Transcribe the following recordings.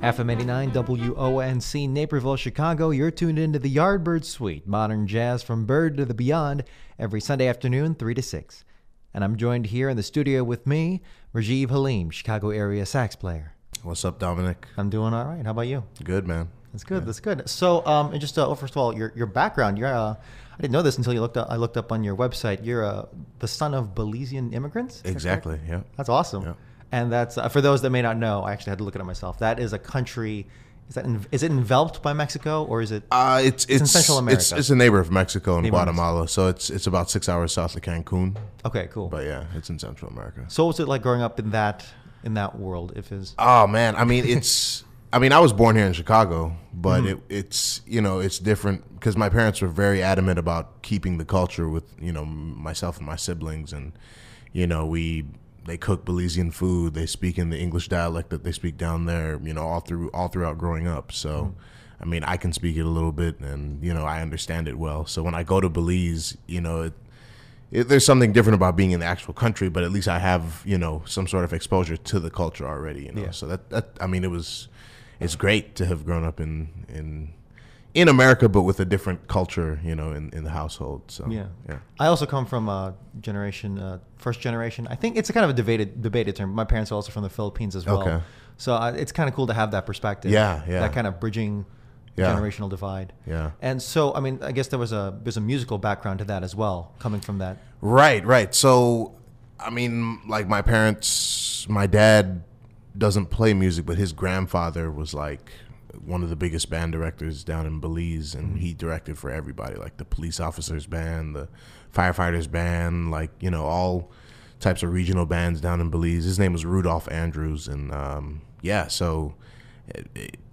FM 89 WONC Naperville, Chicago. You're tuned into the Yardbird Suite, modern jazz from bird to the beyond, every Sunday afternoon, 3 to 6. And I'm joined here in the studio with me, Rajiv Halim, Chicago area sax player. What's up, Dominic? I'm doing all right. How about you? Good, man. That's good. Yeah. That's good. So, and just first of all, your background. You're I didn't know this until I looked up on your website. You're the son of Belizean immigrants. Exactly. Yeah. That's awesome. Yeah. And that's for those that may not know. I actually had to look it up myself. That is a country. Is it enveloped by Mexico or is it? It's in Central America. It's a neighbor of Mexico and Guatemala, so it's about 6 hours south of Cancun. Okay, cool. But yeah, it's in Central America. So what's it like growing up in that world? Oh man, I mean I was born here in Chicago, but it's different because my parents were very adamant about keeping the culture with myself and my siblings, and they cook Belizean food. They speak in the English dialect that they speak down there, all throughout growing up. So, I mean, I can speak it a little bit, and I understand it well. So when I go to Belize, there's something different about being in the actual country, but at least I have some sort of exposure to the culture already. Yeah. So that I mean, it's great to have grown up in America, but with a different culture, in the household. So yeah. I also come from first generation. I think it's a kind of a debated term. My parents are also from the Philippines as well. Okay. So it's kind of cool to have that perspective. Yeah. That kind of bridging generational divide. Yeah. And so, I mean, I guess there's a musical background to that as well, coming from that. Right. So, I mean, like my dad doesn't play music, but his grandfather was like one of the biggest band directors down in Belize, and he directed for everybody, like the police officers band, the firefighters band, like all types of regional bands down in Belize. His name was Rudolph Andrews, and so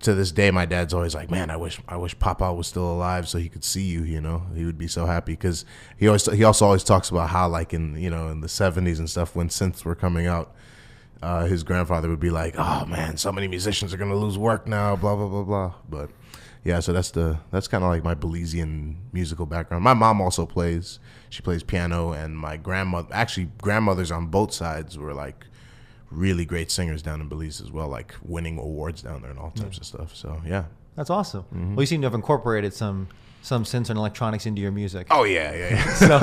to this day my dad's always like, man, I wish Papa was still alive so he could see you. He would be so happy, because he also always talks about how, like, in in the 70s and stuff, when synths were coming out, his grandfather would be like, "Oh man, so many musicians are gonna lose work now, blah blah blah blah." But yeah, so that's kind of like my Belizean musical background. My mom also plays; she plays piano, and my grandmothers on both sides were like really great singers down in Belize as well, like winning awards down there and all types of stuff. So yeah, that's awesome. Mm-hmm. Well, you seem to have incorporated some synths and electronics into your music. Oh yeah. So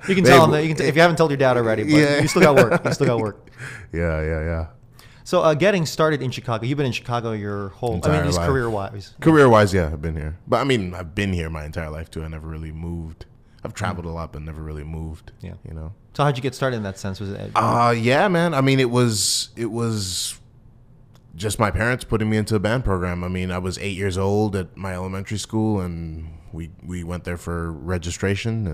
you can tell them that if you haven't told your dad already, but you still got work. Yeah. So getting started in Chicago, you've been in Chicago your whole entire life. career-wise. Career-wise, yeah, I've been here. But I mean, I've been here my entire life too. I never really moved. I've traveled a lot, but never really moved. Yeah. So how'd you get started in that sense? Was it? Yeah, man. I mean, it was just my parents putting me into a band program. I mean, I was 8 years old at my elementary school, and we went there for registration,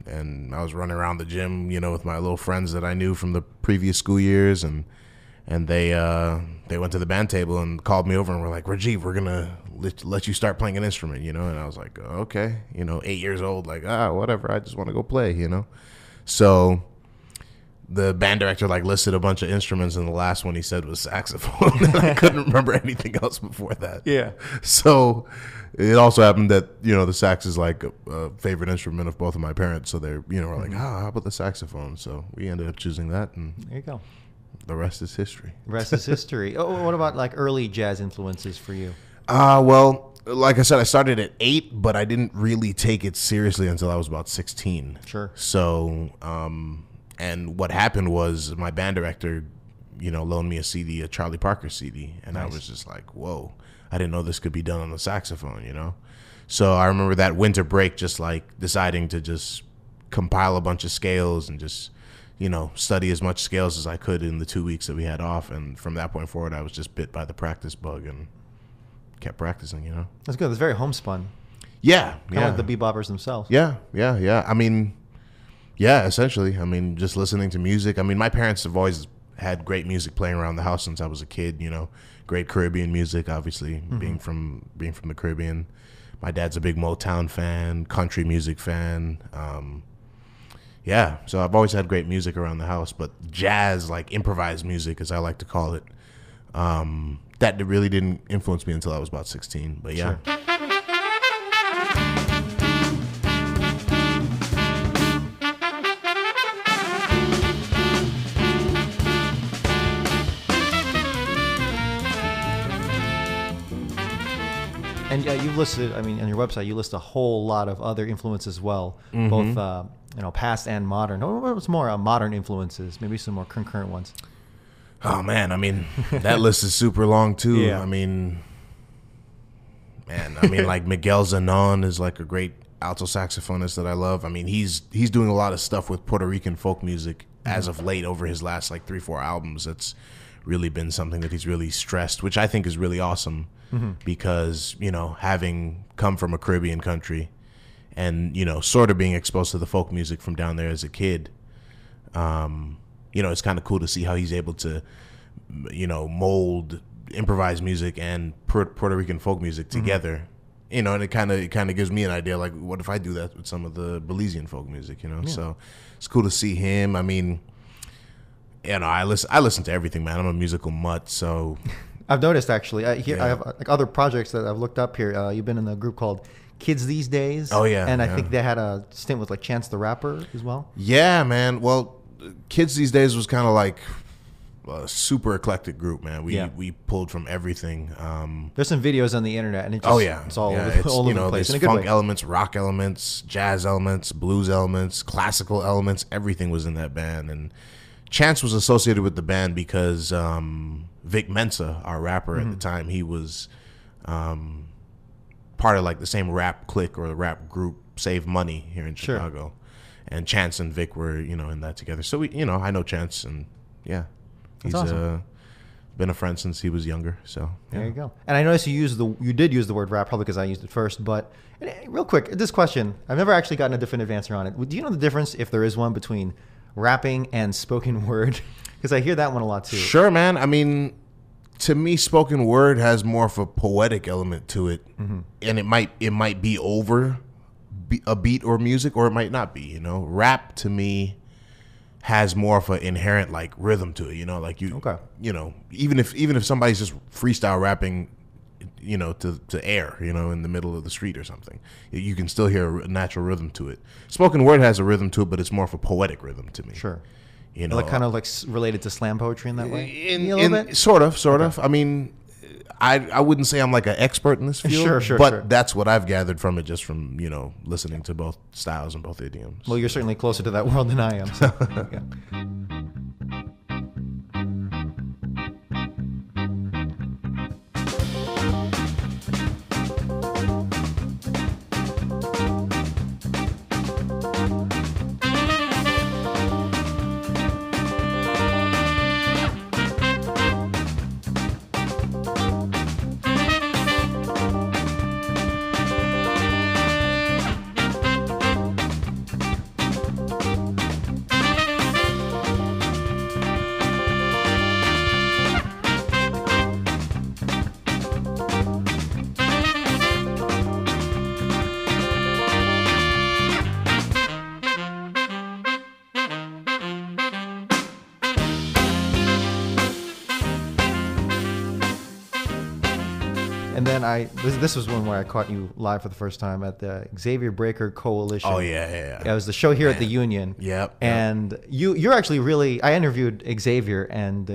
and I was running around the gym, with my little friends that I knew from the previous school years, and they went to the band table and called me over and were like, "Rajiv, we're gonna let you start playing an instrument," and I was like, "Okay," 8 years old, like, whatever, I just want to go play, So the band director listed a bunch of instruments, and the last one he said was saxophone. And I couldn't remember anything else before that. Yeah. So it also happened that the sax is like a favorite instrument of both of my parents. So they were like, how about the saxophone? So we ended up choosing that, and there you go. The rest is history. Oh, what about like early jazz influences for you? Well, like I said, I started at 8, but I didn't really take it seriously until I was about 16. Sure. So, and what happened was my band director, loaned me a CD, a Charlie Parker CD. And nice. I was just like, whoa, I didn't know this could be done on the saxophone, So I remember that winter break, just like deciding to just compile a bunch of scales and just, study as much scales as I could in the 2 weeks that we had off. And from that point forward, I was just bit by the practice bug and kept practicing, That's good. It's very homespun. Yeah. Kind of like the beboppers themselves. Yeah. I mean, yeah, essentially. I mean, just listening to music. I mean, my parents have always had great music playing around the house since I was a kid, great Caribbean music, obviously, being from the Caribbean. My dad's a big Motown fan, country music fan. Yeah, so I've always had great music around the house, but jazz, like improvised music, as I like to call it, that really didn't influence me until I was about 16. But yeah. Sure. And you've listed, I mean, on your website, you list a whole lot of other influences as well, both past and modern. What's more modern influences? Maybe some more concurrent ones. Oh man, I mean, that list is super long too. Yeah. I mean, like Miguel Zanon is like a great alto saxophonist that I love. I mean, he's doing a lot of stuff with Puerto Rican folk music as of late over his last like 3-4 albums. That's really been something that he's really stressed, which I think is really awesome because, you know, having come from a Caribbean country and, you know, sort of being exposed to the folk music from down there as a kid, you know, it's kind of cool to see how he's able to, you know, mold improvised music and Puerto Rican folk music together. You know, and it kind of gives me an idea, like, what if I do that with some of the Belizean folk music, you know? Yeah. So it's cool to see him. I mean, you know, I listen to everything, man. I'm a musical mutt, so. I've noticed, actually. I have like other projects that I've looked up here. You've been in a group called Kids These Days. Oh, yeah. And I think they had a stint with, like, Chance the Rapper as well. Yeah, man. Well, Kids These Days was kind of like a super eclectic group, man. We pulled from everything. There's some videos on the internet, and it's all over, all over the place. There's funk elements, rock elements, jazz elements, blues elements, classical elements. Everything was in that band, and Chance was associated with the band because Vic Mensa, our rapper at the time, he was part of like the same rap clique or the rap group Save Money here in Chicago, and Chance and Vic were, you know, in that together. So I know Chance, and yeah. He's awesome. Been a friend since he was younger. So there you go. And I noticed you did use the word rap, probably because I used it first. But real quick, this question, I've never actually gotten a definitive answer on it. Do you know the difference, if there is one, between rapping and spoken word? Because I hear that one a lot too. Sure, man. I mean, to me, spoken word has more of a poetic element to it, and it might be over a beat or music, or it might not be. You know, rap to me has more of an inherent like rhythm to it, you know, like you know, even if somebody's just freestyle rapping, you know, to air, you know, in the middle of the street or something, you can still hear a natural rhythm to it. Spoken word has a rhythm to it, but it's more of a poetic rhythm to me. Sure. You know, like kind of like related to slam poetry in that way. Sort of. I mean, I wouldn't say I'm like an expert in this field, but that's what I've gathered from it, just from, you know, listening to both styles and both idioms. Well, you're certainly closer to that world than I am. So, yeah. And then this was one where I caught you live for the first time at the Xavier Breaker Coalition. Oh yeah. It was the show here at the Union. Yep. And you're actually really. I interviewed Xavier, and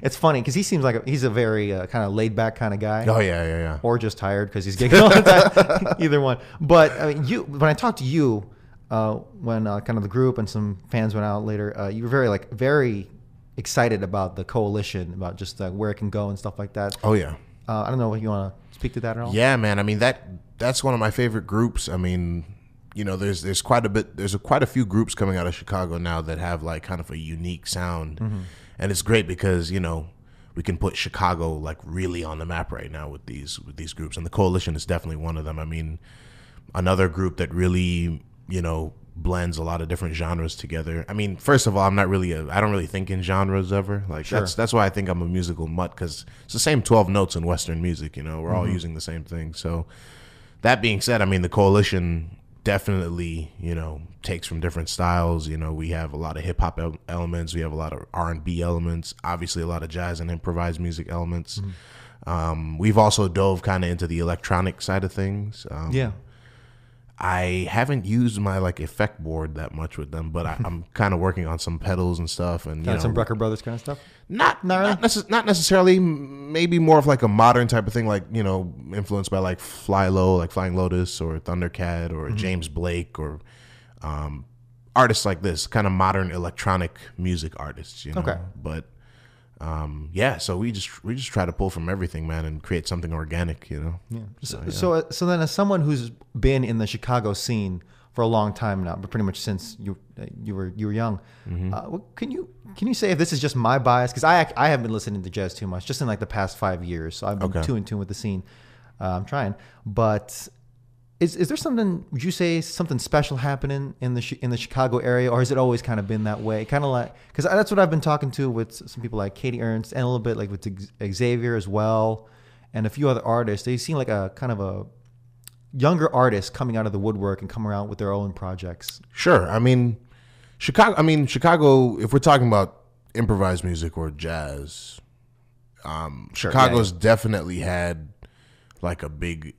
it's funny because he seems like he's a very kind of laid back kind of guy. Oh yeah. Or just tired because he's giggling all the time. Either one. But I mean, when I talked to you, when kind of the group and some fans went out later, you were very excited about the coalition, about just where it can go and stuff like that. Oh yeah. I don't know if you want to speak to that at all. Yeah, man. I mean, that's one of my favorite groups. I mean, you know, there's quite a few groups coming out of Chicago now that have like kind of a unique sound, and it's great because, you know, we can put Chicago like really on the map right now with these groups, and the Coalition is definitely one of them. I mean, another group that really, you know, blends a lot of different genres together. I mean, first of all, I don't really think in genres ever. Like that's why I think I'm a musical mutt, because it's the same 12 notes in Western music, you know, we're all using the same thing. So that being said, I mean, the Coalition definitely, you know, takes from different styles. You know, we have a lot of hip hop elements, we have a lot of R&B elements, obviously a lot of jazz and improvised music elements. We've also dove kind of into the electronic side of things. I haven't used my like effect board that much with them, but I'm kind of working on some pedals and stuff, and Some Brecker Brothers kind of stuff. Not really? not necessarily. Maybe more of like a modern type of thing, like influenced by like Fly Low, like Flying Lotus, or Thundercat, or James Blake, or artists like this, kind of modern electronic music artists. Okay. But yeah, so we just try to pull from everything, man, and create something organic. Yeah. So then, as someone who's been in the Chicago scene for a long time now, but pretty much since you were young, what can you say if this is just my bias? Because I have been listening to jazz too much, just in like the past 5 years. So I've been too in tune with the scene. I'm trying, but is there something? Would you say something special happening in the Chicago area, or has it always kind of been that way? Kind of like, because that's what I've been talking to with some people like Katie Ernst, and a little bit like with Xavier as well, and a few other artists. They seem like a kind of a younger artist coming out of the woodwork and coming out with their own projects. Sure. I mean, Chicago, if we're talking about improvised music or jazz, Chicago's definitely had like a big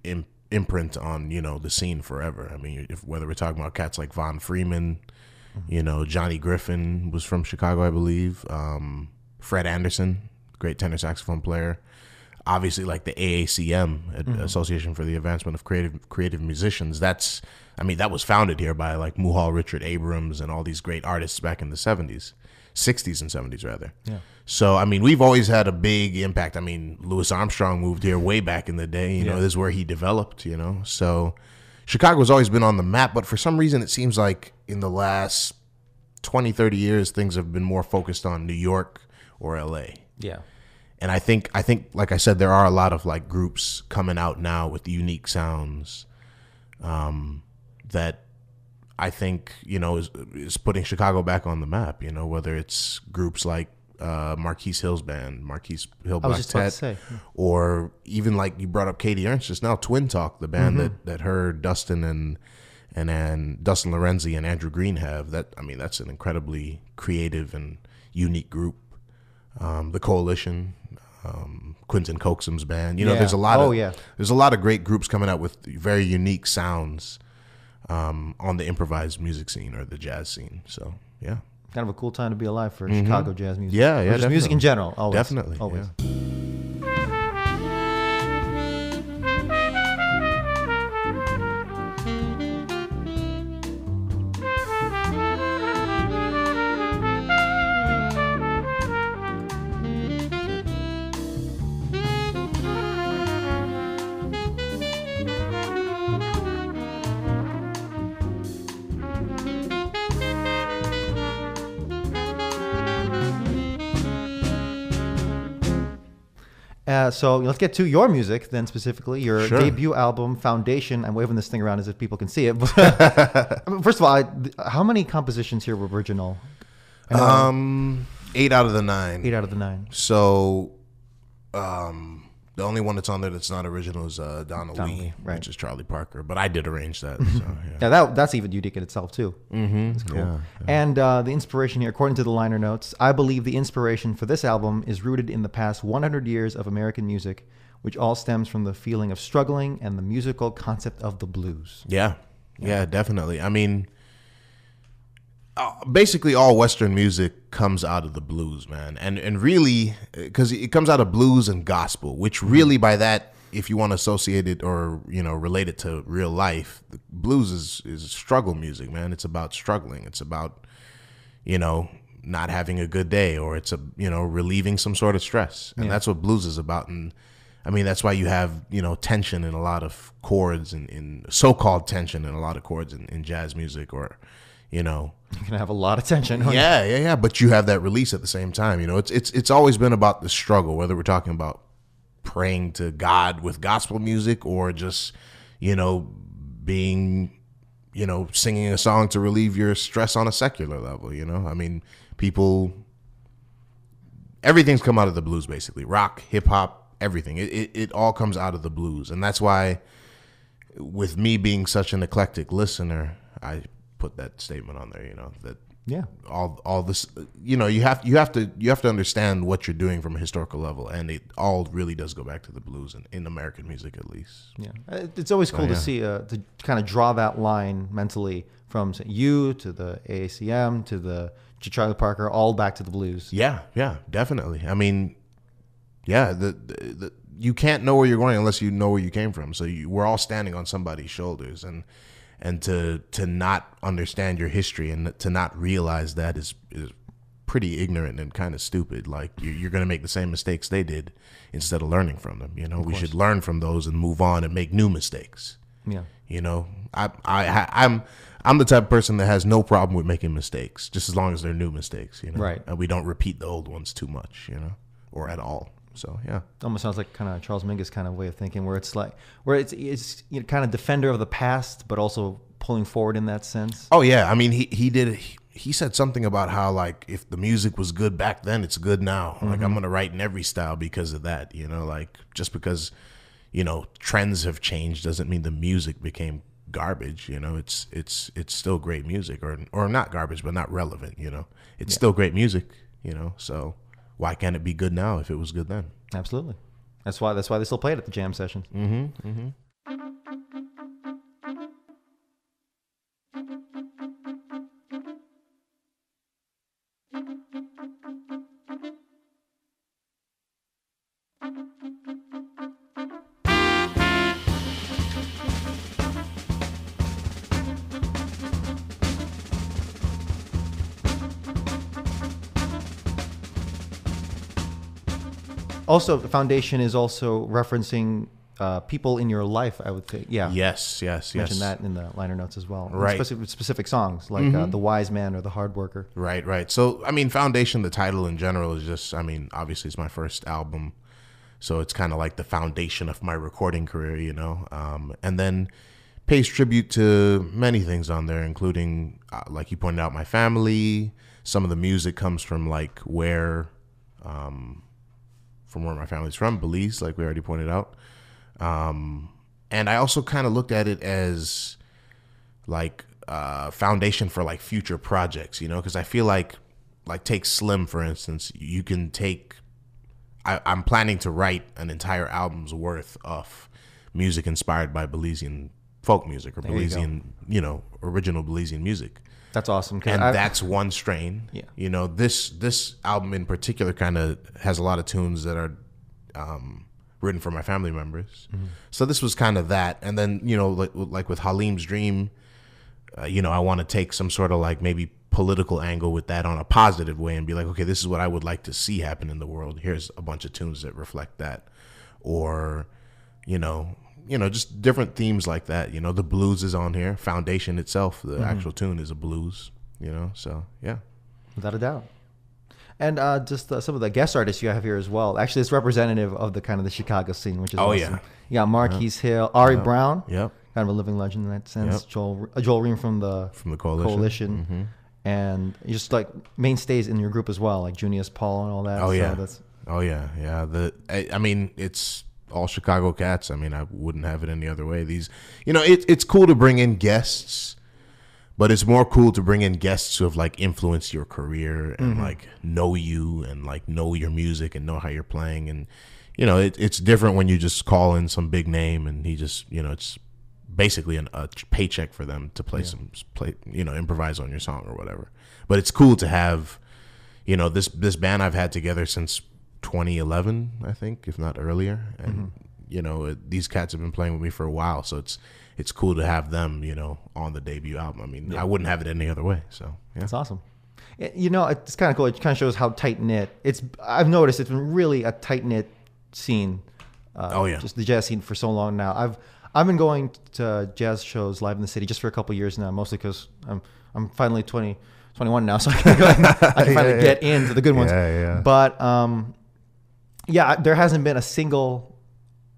imprint on, the scene forever. I mean, whether we're talking about cats like Von Freeman, Johnny Griffin was from Chicago, I believe. Fred Anderson, great tenor saxophone player. Obviously, like the AACM, Association for the Advancement of Creative Musicians. That was founded here by like Muhal Richard Abrams and all these great artists back in the 60s and 70s rather. Yeah. So, I mean, we've always had a big impact. I mean, Louis Armstrong moved here way back in the day. This is where he developed, So Chicago's always been on the map, but for some reason it seems like in the last 20, 30 years, things have been more focused on New York or LA. Yeah. And I think, like I said, there are a lot of like groups coming out now with unique sounds that I think, is putting Chicago back on the map, whether it's groups like Marquise Hill's band, Marquise Hill I was just about to Black say. Tet, or even like you brought up Katie Ernst just now, Twin Talk, the band that her, Dustin and Dustin Lorenzi and Andrew Green have. That's an incredibly creative and unique group. The Coalition, Quentin Coxum's band. There's a lot of great groups coming out with very unique sounds on the improvised music scene or the jazz scene. So yeah, kind of a cool time to be alive for Chicago jazz music. Yeah, or just music in general. Always. Definitely, always. Yeah. So let's get to your music then, specifically your Sure. debut album, Foundation. I'm waving this thing around as if people can see it. But first of all, how many compositions here were original? 8 out of the 9. 8 out of the 9. So the only one that's on there that's not original is Donna Lee, right. which is Charlie Parker. But I did arrange that. So, yeah. Yeah, that's even unique in itself too. That's cool. Yeah. And the inspiration here, according to the liner notes, I believe the inspiration for this album is rooted in the past 100 years of American music, which all stems from the feeling of struggling and the musical concept of the blues. Yeah, definitely. I mean, basically all Western music comes out of the blues, man. And really, because it comes out of blues and gospel, which really by that, if you want to associate it or, relate it to real life, the blues is struggle music, man. It's about struggling. It's about, not having a good day, or it's relieving some sort of stress. And that's what blues is about. And I mean, that's why you have, tension in a lot of chords and in so-called tension in a lot of chords in jazz music, or, You can have a lot of tension. Yeah. But you have that release at the same time. It's always been about the struggle, whether we're talking about praying to God with gospel music or just, being, singing a song to relieve your stress on a secular level. I mean, everything's come out of the blues, basically. Rock, hip hop, everything. It all comes out of the blues. And that's why, with me being such an eclectic listener, I put that statement on there, that Yeah. All this, you know, you have to understand what you're doing from a historical level, and it all really does go back to the blues in American music, at least. Yeah, it's always cool to see to kind of draw that line mentally from say, you to the AACM to Charlie Parker, all back to the blues. Yeah, definitely. I mean, yeah, you can't know where you're going unless you know where you came from. So we're all standing on somebody's shoulders, and to not understand your history and to not realize that is pretty ignorant and kind of stupid. Like you're going to make the same mistakes they did instead of learning from them. You know, we should learn from those and move on and make new mistakes. Yeah. You know, I'm the type of person that has no problem with making mistakes, just as long as they're new mistakes. You know, right? And we don't repeat the old ones too much. You know, or at all. So yeah, it almost sounds like kind of Charles Mingus kind of way of thinking, where it's you know, kind of defender of the past, but also pulling forward in that sense. Oh yeah, I mean he said something about how like if the music was good back then, it's good now. Like I'm gonna write in every style because of that. You know, like just because you know trends have changed doesn't mean the music became garbage. You know, it's still great music, or not garbage, but not relevant. You know, it's still great music. You know, so. Why can't it be good now if it was good then? Absolutely. That's why they still play it at the jam sessions. Mm-hmm. Mm-hmm. Also, the foundation is also referencing people in your life, I would say. Yeah. Yes. Mention that in the liner notes as well. Right. Specific songs like The Wise Man or The Hard Worker. Right. So, I mean, Foundation, the title in general is just, I mean, obviously it's my first album. So it's kind of like the foundation of my recording career, you know. And then pays tribute to many things on there, including, like you pointed out, my family. Some of the music comes from like where my family's from, Belize, like we already pointed out. And I also kind of looked at it as like foundation for like future projects, you know, because I feel like take Slim, for instance, you can take, I'm planning to write an entire album's worth of music inspired by Belizean folk music or Belizean, you know, original Belizean music. That's awesome. And that's one strain. Yeah. You know, this album in particular kind of has a lot of tunes that are written for my family members. Mm-hmm. So this was kind of that. And then, you know, like with Halim's Dream, you know, I want to take some sort of like maybe political angle with that on a positive way and be like, okay, this is what I would like to see happen in the world. Here's a bunch of tunes that reflect that. Or, you know, just different themes like that. You know, the blues is on here. Foundation itself, the actual tune is a blues, you know, so yeah. Without a doubt. And just some of the guest artists you have here as well. Actually, it's representative of the kind of the Chicago scene, which is awesome. Yeah. You got Marquise Hill, Ari Brown, kind of a living legend in that sense. Joel Ream from the Coalition. Mm-hmm. And just like mainstays in your group as well, like Junius Paul and all that. I mean, it's all Chicago cats. I mean, I wouldn't have it any other way. These, you know, it's cool to bring in guests, but it's more cool to bring in guests who have like influenced your career and like know you and like know your music and know how you're playing. And, you know, it's different when you just call in some big name and he just, you know, it's basically a paycheck for them to play improvise on your song or whatever. But it's cool to have, you know, this band I've had together since 2011, I think, if not earlier. And, you know, these cats have been playing with me for a while. So it's cool to have them, you know, on the debut album. I mean, I wouldn't have it any other way. So, yeah. That's awesome. You know, it's kind of cool. It kind of shows how tight-knit. I've noticed it's been really a tight-knit scene. Just the jazz scene for so long now. I've been going to jazz shows live in the city just for a couple of years now, mostly because I'm finally 21 now, so I can finally get into the good ones. But there hasn't been a single.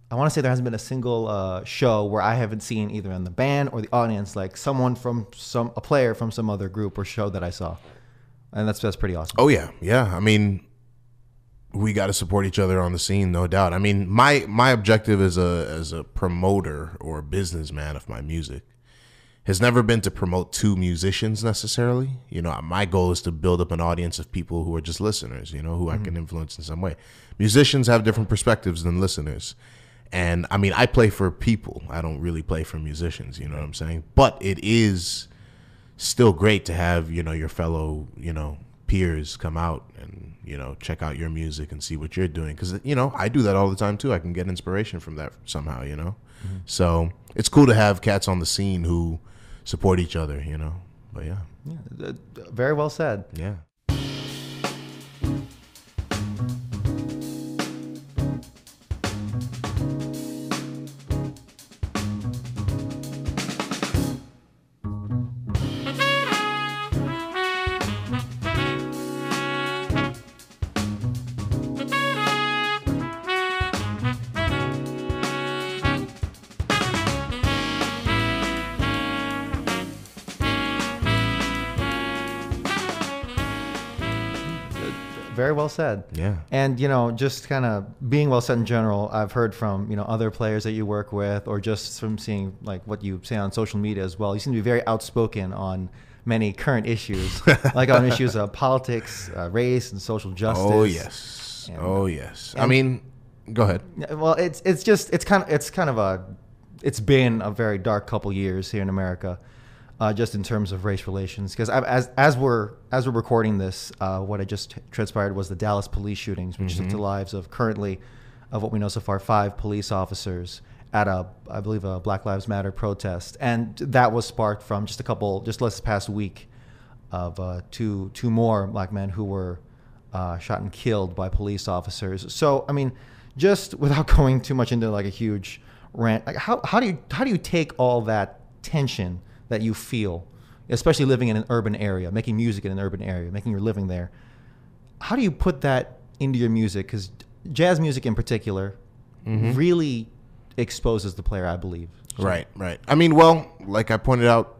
I want to say there hasn't been a single show where I haven't seen either in the band or the audience like someone from a player from some other group or show that I saw, and that's pretty awesome. Oh yeah. I mean, we got to support each other on the scene, no doubt. I mean, my objective as a promoter or a businessman of my music has never been to promote to musicians necessarily. You know, my goal is to build up an audience of people who are just listeners, you know, who I can influence in some way. Musicians have different perspectives than listeners. And I mean, I play for people. I don't really play for musicians, you know what I'm saying? But it is still great to have, you know, your fellow, you know, peers come out and, you know, check out your music and see what you're doing. Because, you know, I do that all the time too. I can get inspiration from that somehow, you know? So it's cool to have cats on the scene who support each other, you know? But yeah. Very well said. Yeah. Very well said. Yeah. And, you know, just kind of being well said in general, I've heard from, you know, other players that you work with, or just from seeing like what you say on social media as well. You seem to be very outspoken on many current issues, like on issues of politics, race, and social justice. Oh, yes. I mean, go ahead. Well, it's been a very dark couple years here in America. Just in terms of race relations, because as we're recording this, what had just transpired was the Dallas police shootings, which took the lives of currently, of what we know so far, 5 police officers at I believe a Black Lives Matter protest, and that was sparked from just this past week of two more black men who were shot and killed by police officers. So I mean, just without going too much into like a huge rant, like how do you take all that tension that you feel, especially living in an urban area, making music in an urban area, making your living there? How do you put that into your music? Because jazz music in particular really exposes the player, I believe. So. Right. I mean, well, like we pointed out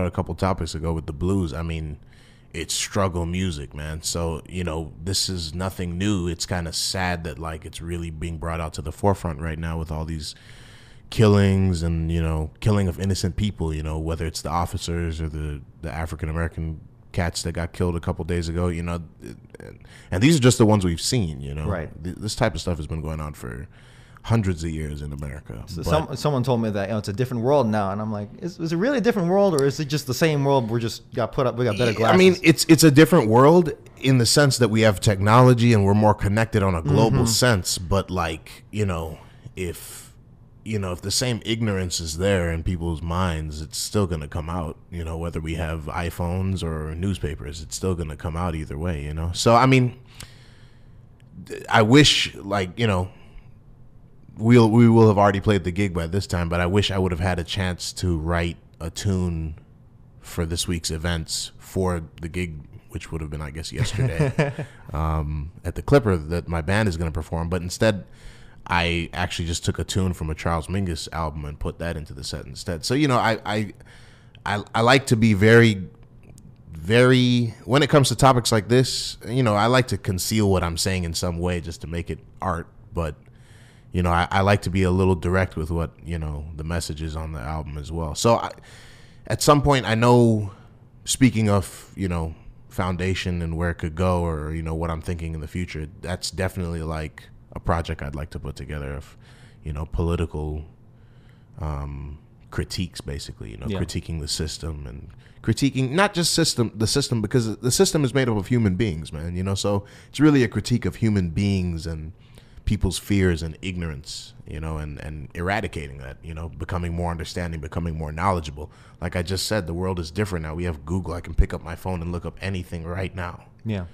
a couple topics ago with the blues, I mean, it's struggle music, man. So, you know, this is nothing new. It's kind of sad that like it's really being brought out to the forefront right now with all these killings and, you know, killing of innocent people, you know, whether it's the officers or the African-American cats that got killed a couple days ago, you know, and these are just the ones we've seen, you know. Right. This type of stuff has been going on for hundreds of years in America. So someone told me that, you know, it's a different world now, and I'm like, is it really a different world, or is it just the same world? We got better glasses. I mean, it's a different world in the sense that we have technology and we're more connected on a global sense, but like, you know, if the same ignorance is there in people's minds, it's still going to come out, you know, whether we have iPhones or newspapers, it's still going to come out either way, you know? So, I mean, I wish, like, you know, we will have already played the gig by this time, but I wish I would have had a chance to write a tune for this week's events for the gig, which would have been, I guess, yesterday, at the Clipper that my band is going to perform. But instead, I actually just took a tune from a Charles Mingus album and put that into the set instead. So, you know, I like to be very, very, when it comes to topics like this, you know, I like to conceal what I'm saying in some way just to make it art. But, you know, I like to be a little direct with what, you know, the message is on the album as well. So at some point, I know, speaking of, you know, foundation and where it could go, or, you know, what I'm thinking in the future, that's definitely like a project I'd like to put together of, you know, political critiques, basically, you know, critiquing the system and critiquing not just the system, because the system is made up of human beings, man, you know, so it's really a critique of human beings and people's fears and ignorance, you know, and eradicating that, you know, becoming more understanding, becoming more knowledgeable. Like I just said, the world is different now. We have Google. I can pick up my phone and look up anything right now. Yeah.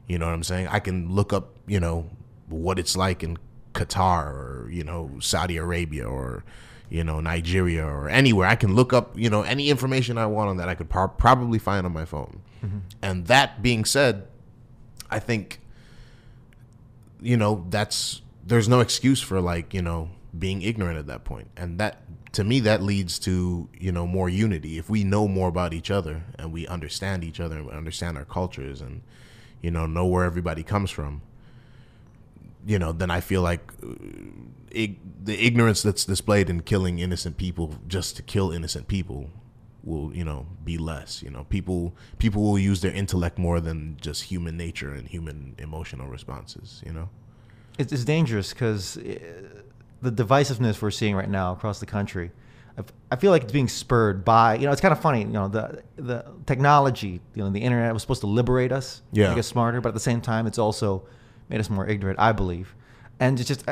You know what I'm saying? I can look up, you know, what it's like in Qatar or, you know, Saudi Arabia or, you know, Nigeria or anywhere. I can look up, you know, any information I want on that I could probably find on my phone. And that being said, I think, you know, there's no excuse for, like, you know, being ignorant at that point. And that, to me, that leads to, you know, more unity. If we know more about each other and we understand each other and we understand our cultures and, you know where everybody comes from, you know, then I feel like the ignorance that's displayed in killing innocent people just to kill innocent people will be less. People will use their intellect more than just human nature and human emotional responses. It's dangerous because the divisiveness we're seeing right now across the country, I feel like it's being spurred by, it's kind of funny, the technology, the internet was supposed to liberate us, make us smarter, but at the same time, it's also made us more ignorant, I believe. And this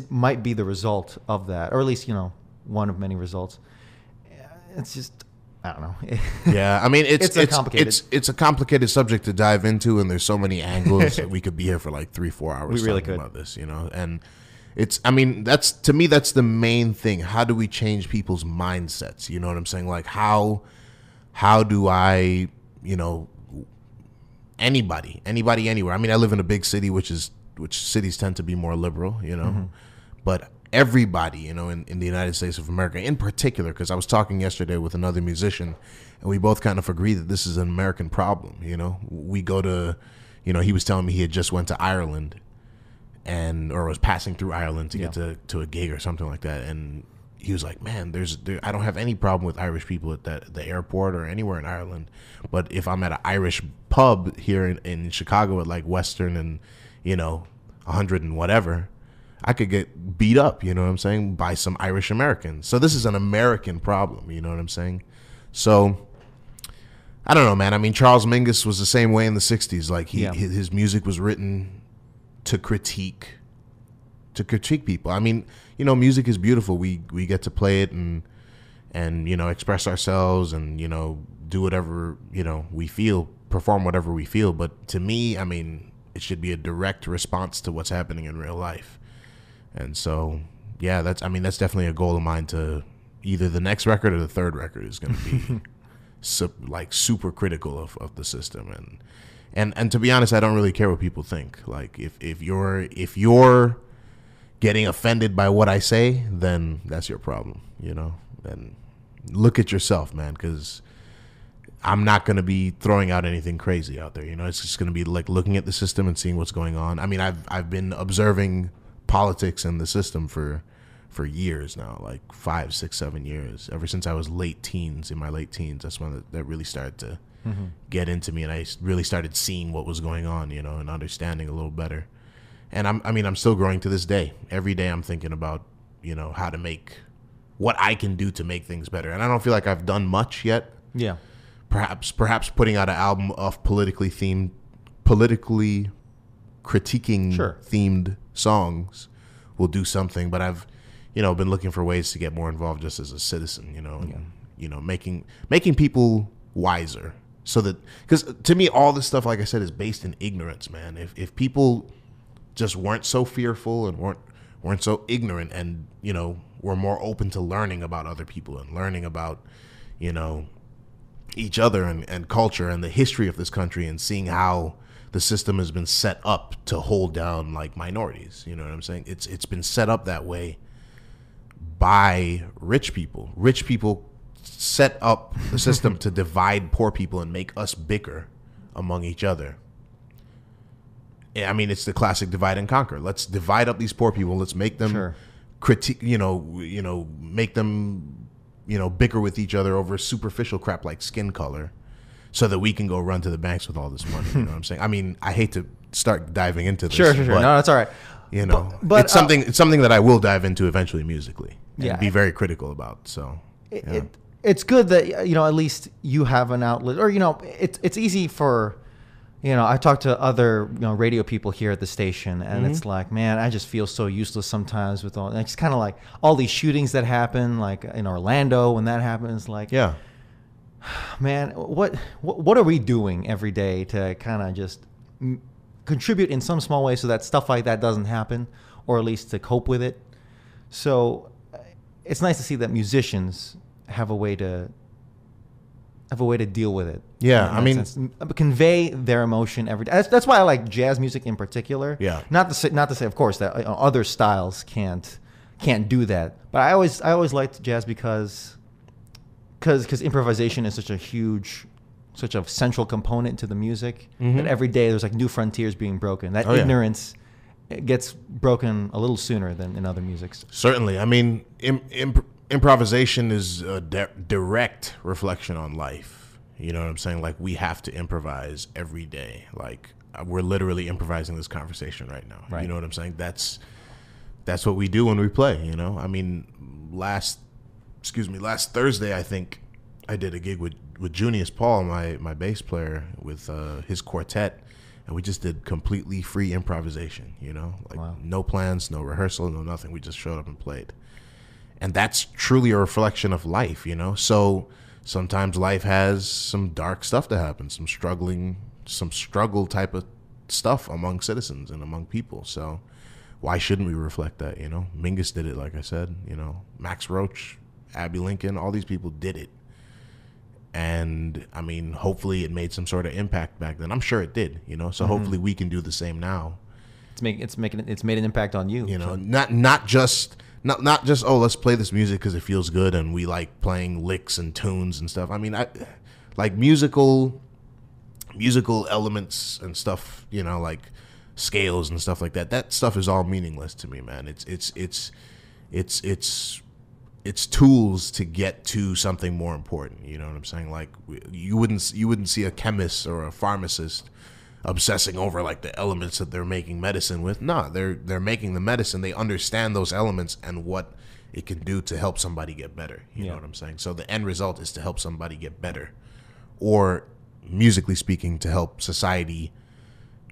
might be the result of that, or at least, one of many results. It's just, I don't know. Yeah, I mean, it's a complicated subject to dive into, and there's so many angles that we could be here for like 3-4 hours talking about this, and that's the main thing. How do we change people's mindsets? You know what I'm saying? Like how do I, anybody anywhere. I mean, I live in a big city, which cities tend to be more liberal, but everybody, in the United States of America in particular, because I was talking yesterday with another musician and we both kind of agree that this is an American problem. We go to, he was telling me he had just went to Ireland or was passing through Ireland to get to a gig or something like that. And he was like, man, I don't have any problem with Irish people at the airport or anywhere in Ireland. But if I'm at an Irish pub here in Chicago at like Western and, 100 and whatever, I could get beat up, you know what I'm saying, by some Irish Americans. So this is an American problem, you know what I'm saying? So I don't know, man. I mean, Charles Mingus was the same way in the 60s. Like his music was written to critique people. I mean, music is beautiful. We get to play it and express ourselves and, do whatever, we feel, perform whatever we feel. But to me, I mean, it should be a direct response to what's happening in real life. And so, yeah, that's definitely a goal of mine, to either the next record or the third record is going to be super critical of the system. And to be honest, I don't really care what people think. Like if you're getting offended by what I say, then that's your problem, and look at yourself, man, because I'm not going to be throwing out anything crazy out there. It's just going to be like looking at the system and seeing what's going on. I mean, I've been observing politics in the system for years now, like 5, 6, 7 years. Ever since I was in my late teens, that's when that really started to get into me, and I really started seeing what was going on, and understanding a little better. And I'm still growing to this day. Every day I'm thinking about, how to make what I can do to make things better. And I don't feel like I've done much yet. Yeah. Perhaps putting out an album of politically critiquing themed songs will do something, but I've been looking for ways to get more involved just as a citizen, and making people wiser, so that, because to me all this stuff, like I said, is based in ignorance, man. If people just weren't so fearful and weren't so ignorant, and were more open to learning about other people and learning about each other and culture and the history of this country, and seeing how the system has been set up to hold down like minorities. You know what I'm saying? It's been set up that way by rich people. Rich people set up the system to divide poor people and make us bicker among each other. I mean, it's the classic divide and conquer. Let's divide up these poor people. Let's make them critique, make them, bicker with each other over superficial crap like skin color, so that we can go run to the banks with all this money. You know what I'm saying? I mean, I hate to start diving into this. Sure. But, no, that's all right. But it's something that I will dive into eventually musically and be very critical about. So it's good that, at least you have an outlet, or, it's easy for, I talk to other, radio people here at the station, and it's like, man, I just feel so useless sometimes with all, it's kind of like all these shootings that happen, like in Orlando when that happens, like, yeah, man, what are we doing every day to kind of just contribute in some small way so that stuff like that doesn't happen, or at least to cope with it? So it's nice to see that musicians have a way to deal with it. Yeah, I mean, convey their emotion every day. That's why I like jazz music in particular. Yeah. Not to say, of course, that other styles can't do that. But I always liked jazz because improvisation is such a central component to the music. That every day there's like new frontiers being broken. That ignorance gets broken a little sooner than in other musics. Certainly. I mean, improvisation is a direct reflection on life. You know what I'm saying? Like, we have to improvise every day. Like, we're literally improvising this conversation right now. Right. You know what I'm saying? That's what we do when we play, you know? I mean, last Thursday, I think I did a gig with Junius Paul, my bass player, with his quartet, and we just did completely free improvisation, you know? Like, wow. No plans, no rehearsal, no nothing. We just showed up and played. And that's truly a reflection of life, you know? So sometimes life has some dark stuff to happen, some struggle type of stuff among citizens and among people. So why shouldn't we reflect that, you know? Mingus did it, like I said, you know? Max Roach, Abby Lincoln, all these people did it. And, I mean, hopefully it made some sort of impact back then. I'm sure it did, you know? So hopefully we can do the same now. It's made an impact on you. You know, not just oh, let's play this music because it feels good and we like playing licks and tunes and stuff. I mean, I like musical elements and stuff, you know, like scales and stuff like that. That stuff is all meaningless to me, man. It's tools to get to something more important. You know what I'm saying? Like, you wouldn't see a chemist or a pharmacist obsessing over like the elements that they're making medicine with. No, they're making the medicine. They understand those elements and what it can do to help somebody get better. You know what I'm saying? So the end result is to help somebody get better, or musically speaking, to help society,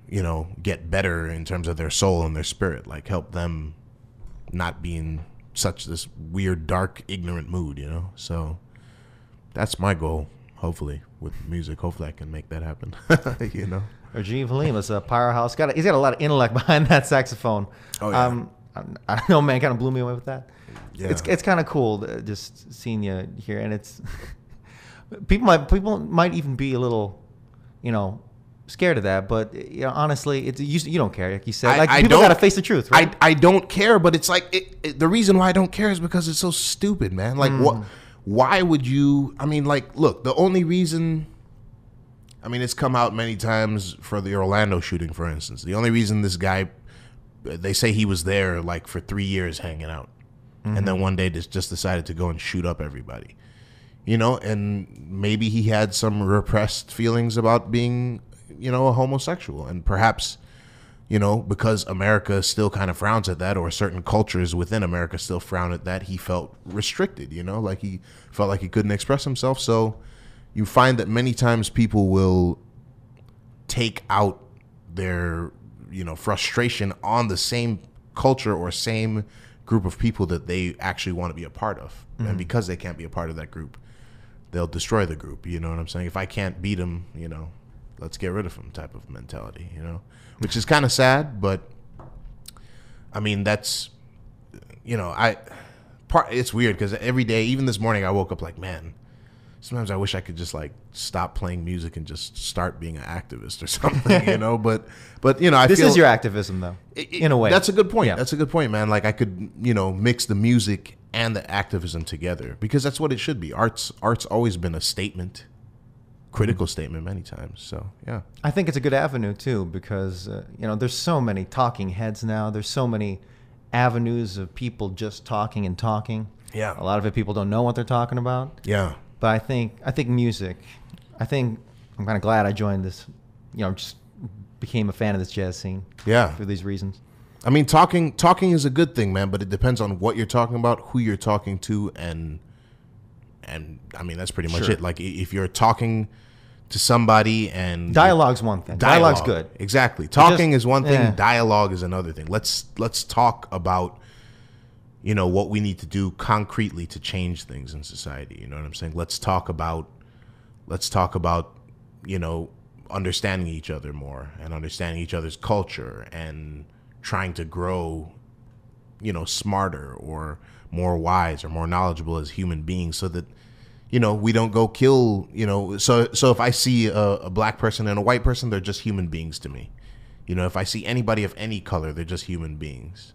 you know, get better in terms of their soul and their spirit. Like, help them not be in such this weird, dark, ignorant mood, you know? So that's my goal, hopefully, with music. Hopefully I can make that happen, you know? Rajiv Halim is a powerhouse. He's got a lot of intellect behind that saxophone. Oh, yeah. I don't know, man, kind of blew me away with that. Yeah. It's kind of cool just seeing you here, and it's people might even be a little, you know, scared of that, but you know, honestly, you don't care, like you said. Like, people got to face the truth, right? I don't care, but it's like the reason why I don't care is because it's so stupid, man. Like, why would you? I mean, like, look, the only reason. I mean, it's come out many times for the Orlando shooting, for instance. The only reason this guy, they say he was there like for 3 years hanging out, and then one day just decided to go and shoot up everybody, you know. And maybe he had some repressed feelings about being, you know, a homosexual, and perhaps, you know, because America still kind of frowns at that, or certain cultures within America still frown at that, he felt restricted, you know, like he felt like he couldn't express himself. So you find that many times people will take out their, you know, frustration on the same culture or same group of people that they actually want to be a part of. And because they can't be a part of that group, they'll destroy the group. You know what I'm saying? If I can't beat them, you know, let's get rid of him type of mentality, you know, which is kind of sad. But I mean, that's, you know, it's weird because every day, even this morning, I woke up like, man, sometimes I wish I could just like stop playing music and just start being an activist or something, you know. But you know, this is your activism, though, in a way. That's a good point. Yeah. That's a good point, man. Like, I could, you know, mix the music and the activism together, because that's what it should be. Art's always been a statement, critical statement many times. So yeah, I think it's a good avenue too, because you know, there's so many talking heads now. There's so many avenues of people just talking and talking. Yeah, a lot of it people don't know what they're talking about. Yeah. But I think music. I'm kind of glad I joined this. You know, just became a fan of this jazz scene. Yeah. For these reasons. I mean, talking is a good thing, man. But it depends on what you're talking about, who you're talking to, and I mean, that's pretty much it. Like, if you're talking to somebody, and dialogue's one thing. Dialogue's good. Exactly. Talking is one thing. Yeah. Dialogue is another thing. Let's talk about, you know, what we need to do concretely to change things in society. You know what I'm saying? Let's talk about, you know, understanding each other more and understanding each other's culture and trying to grow, you know, smarter or more wise or more knowledgeable as human beings, so that, you know, we don't go kill, you know. So if I see a black person and a white person, they're just human beings to me. You know, if I see anybody of any color, they're just human beings.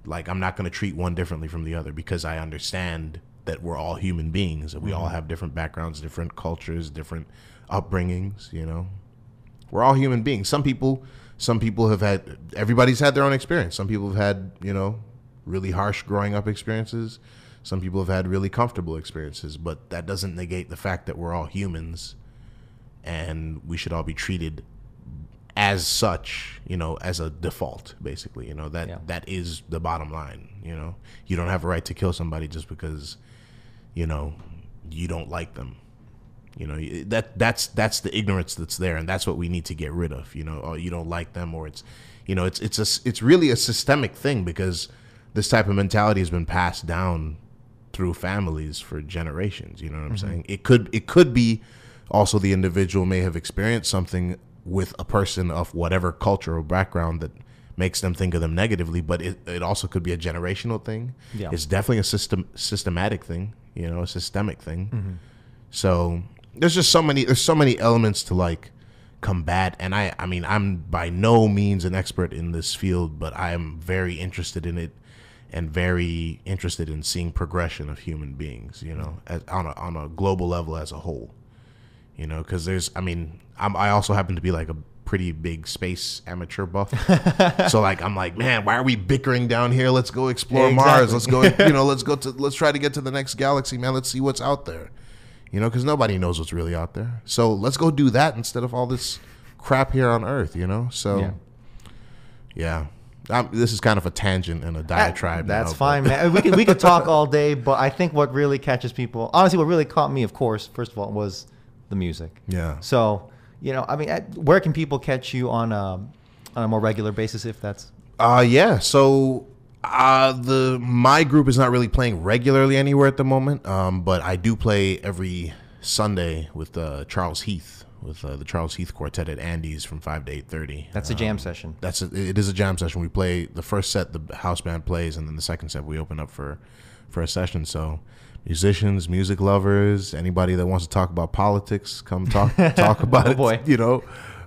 Like, I'm not going to treat one differently from the other, because I understand that we're all human beings, and we all have different backgrounds, different cultures, different upbringings, you know. We're all human beings. Some people have everybody's had their own experience. Some people have had, you know, really harsh growing up experiences. Some people have had really comfortable experiences, but that doesn't negate the fact that we're all humans and we should all be treated as such, you know, as a default, basically. You know, that is the bottom line. You know, you don't have a right to kill somebody just because, you know, you don't like them. You know, that's the ignorance that's there, and that's what we need to get rid of. You know, or you don't like them, or it's, you know, it's really a systemic thing, because this type of mentality has been passed down through families for generations. You know what I'm saying? It could be also the individual may have experienced something with a person of whatever culture or background that makes them think of them negatively, but it also could be a generational thing. Yeah. It's definitely a systematic thing, you know, a systemic thing. So there's so many elements to like combat. And I mean, I'm by no means an expert in this field, but I am very interested in it and very interested in seeing progression of human beings, you know, on a global level as a whole, you know, because I also happen to be like a pretty big space amateur buff. So like, I'm like, man, why are we bickering down here? Let's go explore Mars. Let's go, you know, let's try to get to the next galaxy, man. Let's see what's out there, you know, because nobody knows what's really out there. So let's go do that instead of all this crap here on Earth, you know? So yeah. This is kind of a tangent and a diatribe. That's fine, man. We could talk all day, but I think what really catches people, honestly, what really caught me, of course, first of all, was the music. Yeah. So, you know, I mean, where can people catch you on a more regular basis, if that's? Yeah. So my group is not really playing regularly anywhere at the moment, but I do play every Sunday with Charles Heath. With the Charles Heath Quartet at Andy's from 5 to 8:30. That's a jam session. It is a jam session. We play the first set, the house band plays, and then the second set we open up for a session. So musicians, music lovers, anybody that wants to talk about politics, come talk about it. Boy. You know,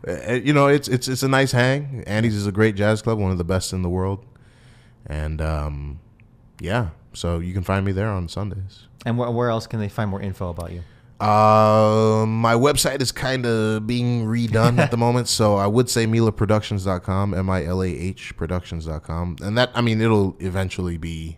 it's a nice hang. Andy's is a great jazz club, one of the best in the world, and yeah. So you can find me there on Sundays. And where else can they find more info about you? My website is kind of being redone at the moment, so I would say milaproductions.com, MILAH productions.com, and that, I mean, it'll eventually be,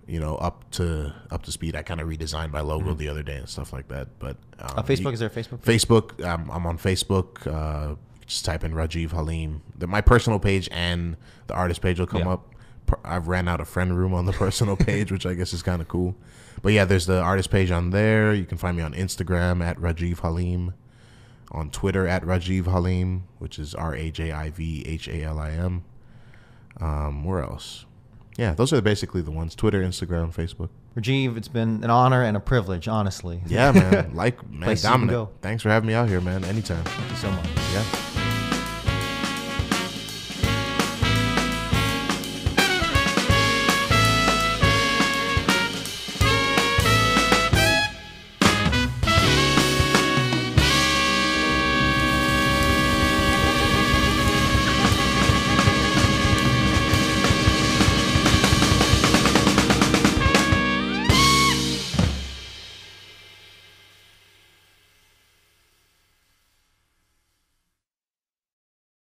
you know, up to speed. I kind of redesigned my logo the other day and stuff like that. But Facebook, is there a Facebook? Facebook, I'm on Facebook. Just type in Rajiv Halim. My personal page and the artist page will come up. I've ran out of friend room on the personal page, which I guess is kind of cool. But yeah, there's the artist page on there. You can find me on Instagram at Rajiv Halim, on Twitter at Rajiv Halim, which is RAJIVHALIM. Where else? Yeah, those are basically the ones: Twitter, Instagram, Facebook. Rajiv, it's been an honor and a privilege, honestly. Yeah, man. Man, Dominic, thanks for having me out here, man. Anytime. Thank you so much. Yeah.